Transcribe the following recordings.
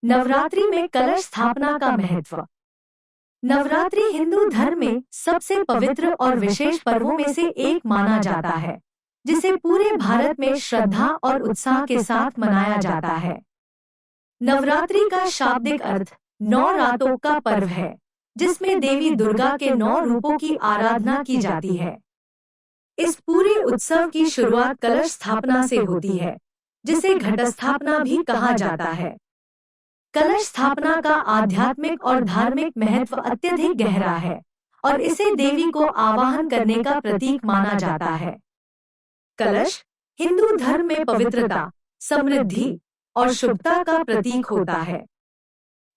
नवरात्रि में कलश स्थापना का महत्व। नवरात्रि हिंदू धर्म में सबसे पवित्र और विशेष पर्वों में से एक माना जाता है, जिसे पूरे भारत में श्रद्धा और उत्साह के साथ मनाया जाता है। नवरात्रि का शाब्दिक अर्थ 9 रातों का पर्व है, जिसमें देवी दुर्गा के 9 रूपों की आराधना की जाती है। इस पूरे उत्सव की शुरुआत कलश स्थापना से होती है, जिसे घट स्थापना भी कहा जाता है। कलश स्थापना का आध्यात्मिक और धार्मिक महत्व अत्यधिक गहरा है और इसे देवी को आवाहन करने का प्रतीक माना जाता है। कलश हिंदू धर्म में पवित्रता, समृद्धि और शुभता का प्रतीक होता है।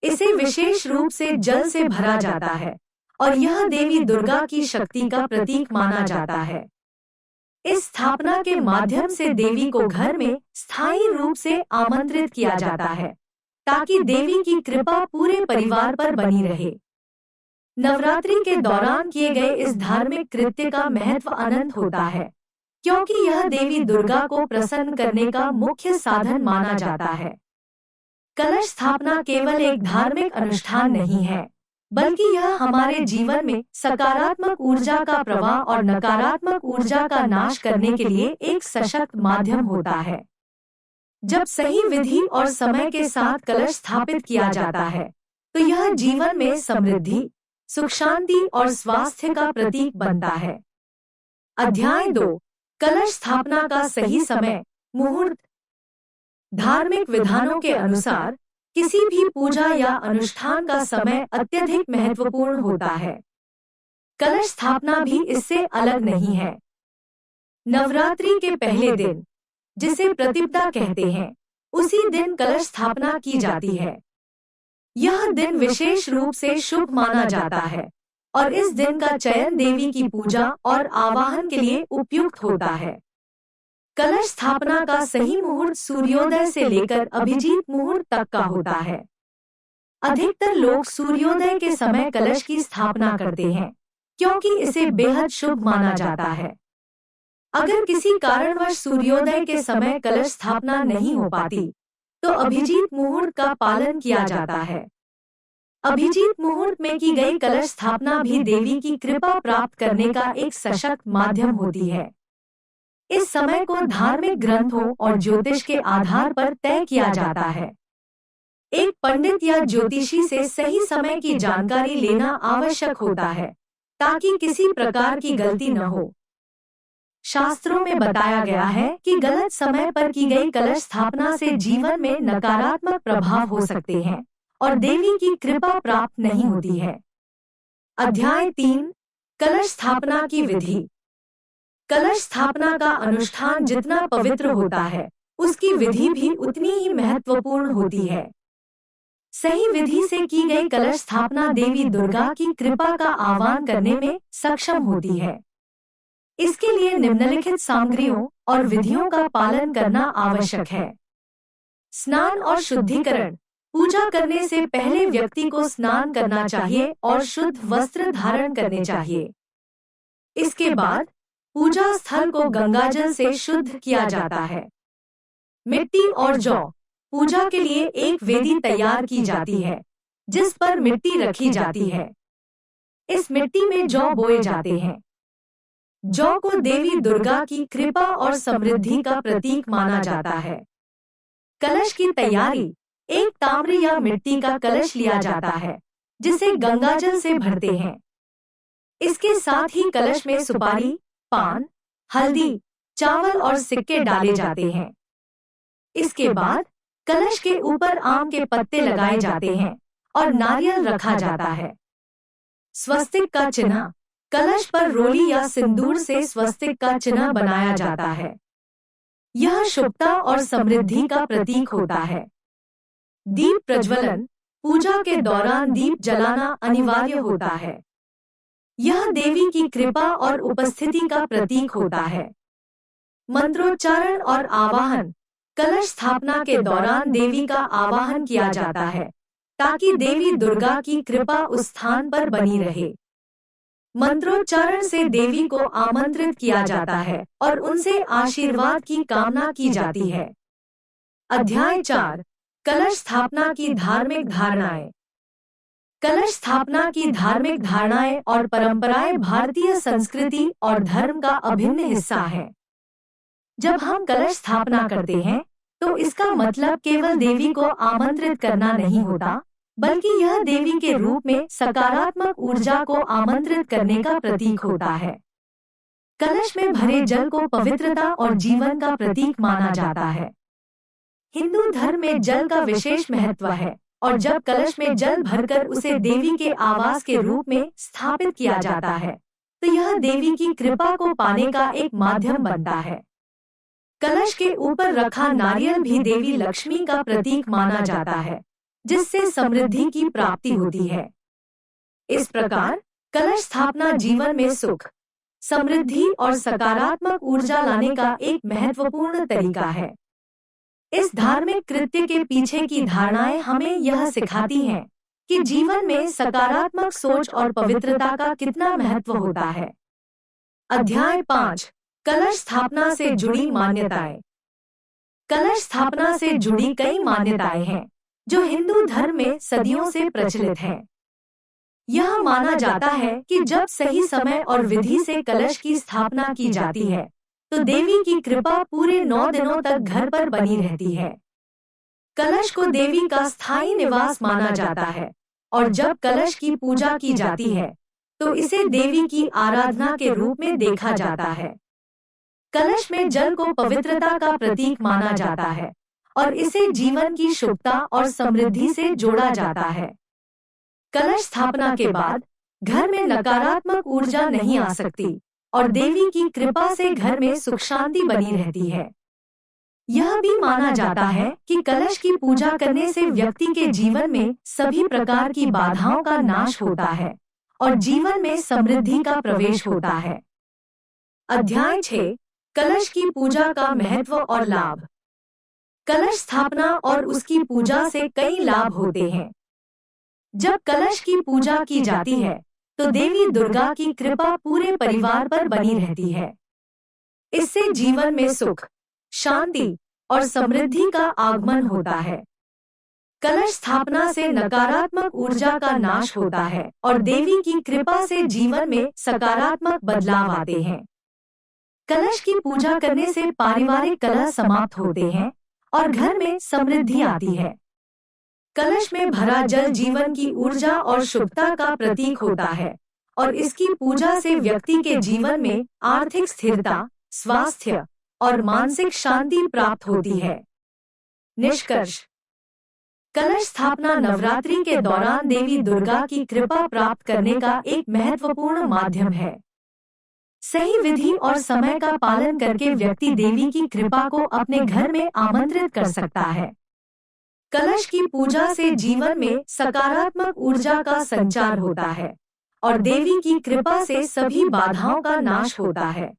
इसे विशेष रूप से जल से भरा जाता है और यह देवी दुर्गा की शक्ति का प्रतीक माना जाता है। इस स्थापना के माध्यम से देवी को घर में स्थायी रूप से आमंत्रित किया जाता है, ताकि देवी की कृपा पूरे परिवार पर बनी रहे। नवरात्रि के दौरान किए गए इस धार्मिक कृत्य का महत्व अनंत होता है, क्योंकि यह देवी दुर्गा को प्रसन्न करने का मुख्य साधन माना जाता है। कलश स्थापना केवल एक धार्मिक अनुष्ठान नहीं है, बल्कि यह हमारे जीवन में सकारात्मक ऊर्जा का प्रवाह और नकारात्मक ऊर्जा का नाश करने के लिए एक सशक्त माध्यम होता है। जब सही विधि और समय के साथ कलश स्थापित किया जाता है, तो यह जीवन में समृद्धि, सुख शांति और स्वास्थ्य का प्रतीक बनता है। अध्याय 2, कलश स्थापना का सही समय, मुहूर्त। धार्मिक विधानों के अनुसार किसी भी पूजा या अनुष्ठान का समय अत्यधिक महत्वपूर्ण होता है। कलश स्थापना भी इससे अलग नहीं है। नवरात्रि के पहले दिन, जिसे प्रतिपदा कहते हैं, उसी दिन कलश स्थापना की जाती है। यह दिन विशेष रूप से शुभ माना जाता है और इस दिन का चयन देवी की पूजा और आवाहन के लिए उपयुक्त होता है। कलश स्थापना का सही मुहूर्त सूर्योदय से लेकर अभिजीत मुहूर्त तक का होता है। अधिकतर लोग सूर्योदय के समय कलश की स्थापना करते हैं, क्योंकि इसे बेहद शुभ माना जाता है। अगर किसी कारणवश सूर्योदय के समय कलश स्थापना नहीं हो पाती, तो अभिजीत मुहूर्त का पालन किया जाता है। अभिजीत मुहूर्त में की गई कलश स्थापना भी देवी की कृपा प्राप्त करने का एक सशक्त माध्यम होती है। इस समय को धार्मिक ग्रंथों और ज्योतिष के आधार पर तय किया जाता है। एक पंडित या ज्योतिषी से सही समय की जानकारी लेना आवश्यक होता है, ताकि किसी प्रकार की गलती न हो। शास्त्रों में बताया गया है कि गलत समय पर की गई कलश स्थापना से जीवन में नकारात्मक प्रभाव हो सकते हैं और देवी की कृपा प्राप्त नहीं होती है। अध्याय 3, कलश स्थापना की विधि। कलश स्थापना का अनुष्ठान जितना पवित्र होता है, उसकी विधि भी उतनी ही महत्वपूर्ण होती है। सही विधि से की गई कलश स्थापना देवी दुर्गा की कृपा का आह्वान करने में सक्षम होती है। इसके लिए निम्नलिखित सामग्रियों और विधियों का पालन करना आवश्यक है। स्नान और शुद्धिकरण। पूजा करने से पहले व्यक्ति को स्नान करना चाहिए और शुद्ध वस्त्र धारण करने चाहिए। इसके बाद पूजा स्थल को गंगाजल से शुद्ध किया जाता है। मिट्टी और जौ। पूजा के लिए एक वेदी तैयार की जाती है, जिस पर मिट्टी रखी जाती है। इस मिट्टी में जौ बोए जाते हैं। जौ को देवी दुर्गा की कृपा और समृद्धि का प्रतीक माना जाता है। कलश की तैयारी। एक ताम्र या मिट्टी का कलश लिया जाता है, जिसे गंगाजल से भरते हैं। इसके साथ ही कलश में सुपारी, पान, हल्दी, चावल और सिक्के डाले जाते हैं। इसके बाद कलश के ऊपर आम के पत्ते लगाए जाते हैं और नारियल रखा जाता है। स्वस्तिक का चिन्ह। कलश पर रोली या सिंदूर से स्वस्तिक का चिन्ह बनाया जाता है। यह शुभता और समृद्धि का प्रतीक होता है। दीप प्रज्वलन। पूजा के दौरान दीप जलाना अनिवार्य होता है। यह देवी की कृपा और उपस्थिति का प्रतीक होता है। मंत्रोच्चारण और आवाहन। कलश स्थापना के दौरान देवी का आवाहन किया जाता है, ताकि देवी दुर्गा की कृपा उस स्थान पर बनी रहे। मंत्रोच्चारण से देवी को आमंत्रित किया जाता है और उनसे आशीर्वाद की कामना की जाती है। अध्याय 4, कलश स्थापना की धार्मिक धारणाएं। कलश स्थापना की धार्मिक धारणाएं और परंपराएं भारतीय संस्कृति और धर्म का अभिन्न हिस्सा हैं। जब हम कलश स्थापना करते हैं, तो इसका मतलब केवल देवी को आमंत्रित करना नहीं होता, बल्कि यह देवी के रूप में सकारात्मक ऊर्जा को आमंत्रित करने का प्रतीक होता है। कलश में भरे जल को पवित्रता और जीवन का प्रतीक माना जाता है। हिंदू धर्म में जल का विशेष महत्व है, और जब कलश में जल भरकर उसे देवी के आवास के रूप में स्थापित किया जाता है, तो यह देवी की कृपा को पाने का एक माध्यम बनता है। कलश के ऊपर रखा नारियल भी देवी लक्ष्मी का प्रतीक माना जाता है, जिससे समृद्धि की प्राप्ति होती है। इस प्रकार कलश स्थापना जीवन में सुख, समृद्धि और सकारात्मक ऊर्जा लाने का एक महत्वपूर्ण तरीका है। इस धार्मिक कृत्य के पीछे की धारणाएं हमें यह सिखाती हैं कि जीवन में सकारात्मक सोच और पवित्रता का कितना महत्व होता है। अध्याय 5, कलश स्थापना से जुड़ी मान्यताएं। कलश स्थापना से जुड़ी कई मान्यताएं हैं, जो हिंदू धर्म में सदियों से प्रचलित हैं। यह माना जाता है कि जब सही समय और विधि से कलश की स्थापना की जाती है, तो देवी की कृपा पूरे 9 दिनों तक घर पर बनी रहती है। कलश को देवी का स्थायी निवास माना जाता है, और जब कलश की पूजा की जाती है, तो इसे देवी की आराधना के रूप में देखा जाता है। कलश में जल को पवित्रता का प्रतीक माना जाता है, और इसे जीवन की शुभता और समृद्धि से जोड़ा जाता है। कलश स्थापना के बाद घर में नकारात्मक ऊर्जा नहीं आ सकती, और देवी की कृपा से घर में सुख शांति बनी रहती है। यह भी माना जाता है कि कलश की पूजा करने से व्यक्ति के जीवन में सभी प्रकार की बाधाओं का नाश होता है, और जीवन में समृद्धि का प्रवेश होता है। अध्याय 6, कलश की पूजा का महत्व और लाभ। कलश स्थापना और उसकी पूजा से कई लाभ होते हैं। जब कलश की पूजा की जाती है, तो देवी दुर्गा की कृपा पूरे परिवार पर बनी रहती है। इससे जीवन में सुख, शांति और समृद्धि का आगमन होता है। कलश स्थापना से नकारात्मक ऊर्जा का नाश होता है, और देवी की कृपा से जीवन में सकारात्मक बदलाव आते हैं। कलश की पूजा करने से पारिवारिक कलह समाप्त होते हैं, और घर में समृद्धि आती है। कलश में भरा जल जीवन की ऊर्जा और शुभता का प्रतीक होता है, और इसकी पूजा से व्यक्ति के जीवन में आर्थिक स्थिरता, स्वास्थ्य और मानसिक शांति प्राप्त होती है। निष्कर्ष: कलश स्थापना नवरात्रि के दौरान देवी दुर्गा की कृपा प्राप्त करने का एक महत्वपूर्ण माध्यम है। सही विधि और समय का पालन करके व्यक्ति देवी की कृपा को अपने घर में आमंत्रित कर सकता है। कलश की पूजा से जीवन में सकारात्मक ऊर्जा का संचार होता है, और देवी की कृपा से सभी बाधाओं का नाश होता है।